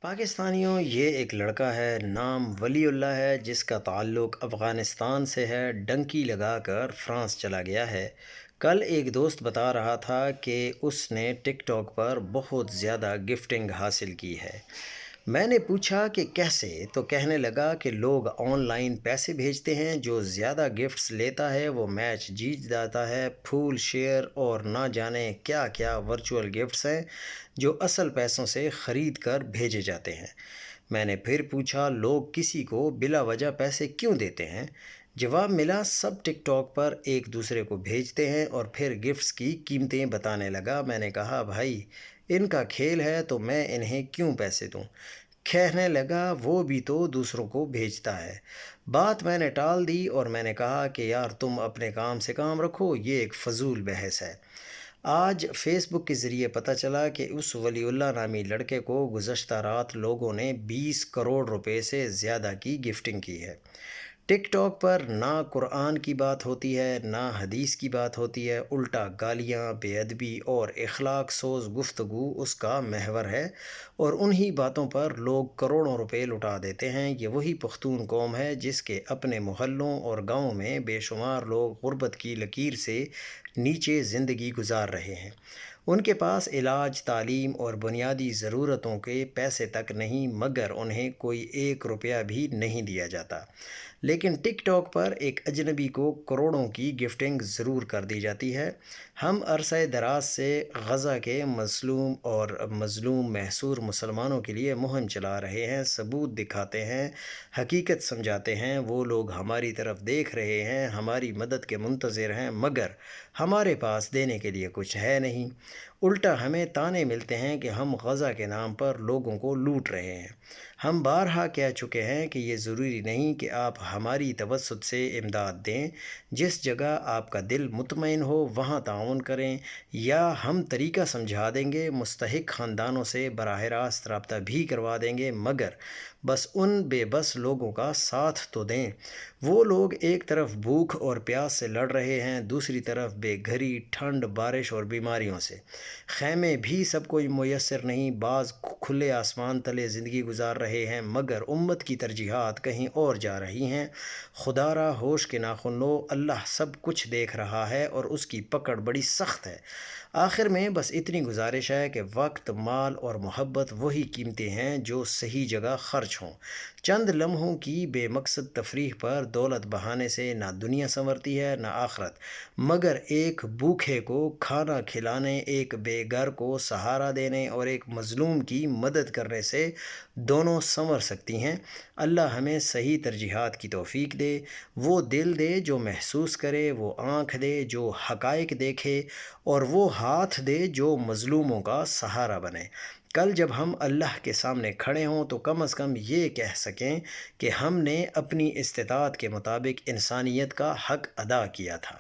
پاکستانیوں یہ ایک لڑکا ہے نام ولی اللہ ہے جس کا تعلق افغانستان سے ہے ڈنکی لگا کر فرانس چلا گیا ہے۔ کل ایک دوست بتا رہا تھا کہ اس نے ٹک ٹاک پر بہت زیادہ گفٹنگ حاصل کی ہے۔ میں نے پوچھا کہ کیسے، تو کہنے لگا کہ لوگ آن لائن پیسے بھیجتے ہیں، جو زیادہ گفٹس لیتا ہے وہ میچ جیت جاتا ہے، پھول شیئر اور نہ جانے کیا کیا ورچوئل گفٹس ہیں جو اصل پیسوں سے خرید کر بھیجے جاتے ہیں۔ میں نے پھر پوچھا لوگ کسی کو بلا وجہ پیسے کیوں دیتے ہیں؟ جواب ملا سب ٹک ٹاک پر ایک دوسرے کو بھیجتے ہیں اور پھر گفٹس کی قیمتیں بتانے لگا۔ میں نے کہا بھائی ان کا کھیل ہے تو میں انہیں کیوں پیسے دوں؟ کہنے لگا وہ بھی تو دوسروں کو بھیجتا ہے۔ بات میں نے ٹال دی اور میں نے کہا کہ یار تم اپنے کام سے کام رکھو، یہ ایک فضول بحث ہے۔ آج فیس بک کے ذریعے پتہ چلا کہ اس ولی اللہ نامی لڑکے کو گزشتہ رات لوگوں نے 20 کروڑ روپے سے زیادہ کی گفٹنگ کی ہے۔ ٹک ٹاک پر نہ قرآن کی بات ہوتی ہے نہ حدیث کی بات ہوتی ہے، الٹا گالیاں، بے ادبی اور اخلاق سوز گفتگو اس کا محور ہے، اور انہی باتوں پر لوگ کروڑوں روپے لٹا دیتے ہیں۔ یہ وہی پختون قوم ہے جس کے اپنے محلوں اور گاؤں میں بے شمار لوگ غربت کی لکیر سے نیچے زندگی گزار رہے ہیں۔ ان کے پاس علاج، تعلیم اور بنیادی ضرورتوں کے پیسے تک نہیں، مگر انہیں کوئی 1 روپیہ بھی نہیں دیا جاتا۔ لیکن ٹک ٹاک پر ایک اجنبی کو کروڑوں کی گفٹنگ ضرور کر دی جاتی ہے۔ ہم عرصہ دراز سے غزہ کے مظلوم اور مظلوم محصور مسلمانوں کے لیے مہم چلا رہے ہیں، ثبوت دکھاتے ہیں، حقیقت سمجھاتے ہیں، وہ لوگ ہماری طرف دیکھ رہے ہیں، ہماری مدد کے منتظر ہیں، مگر ہمارے پاس دینے کے لیے کچھ ہے نہیں۔ الٹا ہمیں طعنے ملتے ہیں کہ ہم غزہ کے نام پر لوگوں کو لوٹ رہے ہیں۔ ہم بارہا کہہ چکے ہیں کہ یہ ضروری نہیں کہ آپ ہماری توسط سے امداد دیں، جس جگہ آپ کا دل مطمئن ہو وہاں تعاون کریں، یا ہم طریقہ سمجھا دیں گے، مستحق خاندانوں سے براہ راست رابطہ بھی کروا دیں گے، مگر بس ان بے بس لوگوں کا ساتھ تو دیں۔ وہ لوگ ایک طرف بھوک اور پیاس سے لڑ رہے ہیں، دوسری طرف بے گھری، ٹھنڈ، بارش اور بیماریوں سے۔ خیمے بھی سب کو میسر نہیں، بعض کھلے آسمان تلے زندگی گزار رہے ہیں، مگر امت کی ترجیحات کہیں اور جا رہی ہیں۔ خدا را ہوش کے ناخن لو، اللہ سب کچھ دیکھ رہا ہے اور اس کی پکڑ بڑی سخت ہے۔ آخر میں بس اتنی گزارش ہے کہ وقت، مال اور محبت وہی قیمتیں ہیں جو صحیح جگہ خرچ ہوں۔ چند لمحوں کی بے مقصد تفریح پر دولت بہانے سے نہ دنیا سنورتی ہے نہ آخرت، مگر ایک بھوکے کو کھانا کھلانے، ایک بے گھر کو سہارا دینے اور ایک مظلوم کی مدد کرنے سے دونوں سنور سکتی ہیں۔ اللہ ہمیں صحیح ترجیحات کی توفیق دے، وہ دل دے جو محسوس کرے، وہ آنکھ دے جو حقائق دیکھے، اور وہ ہاتھ دے جو مظلوموں کا سہارا بنے۔ کل جب ہم اللہ کے سامنے کھڑے ہوں تو کم از کم یہ کہہ سکیں کہ ہم نے اپنی استطاعت کے مطابق انسانیت کا حق ادا کیا تھا۔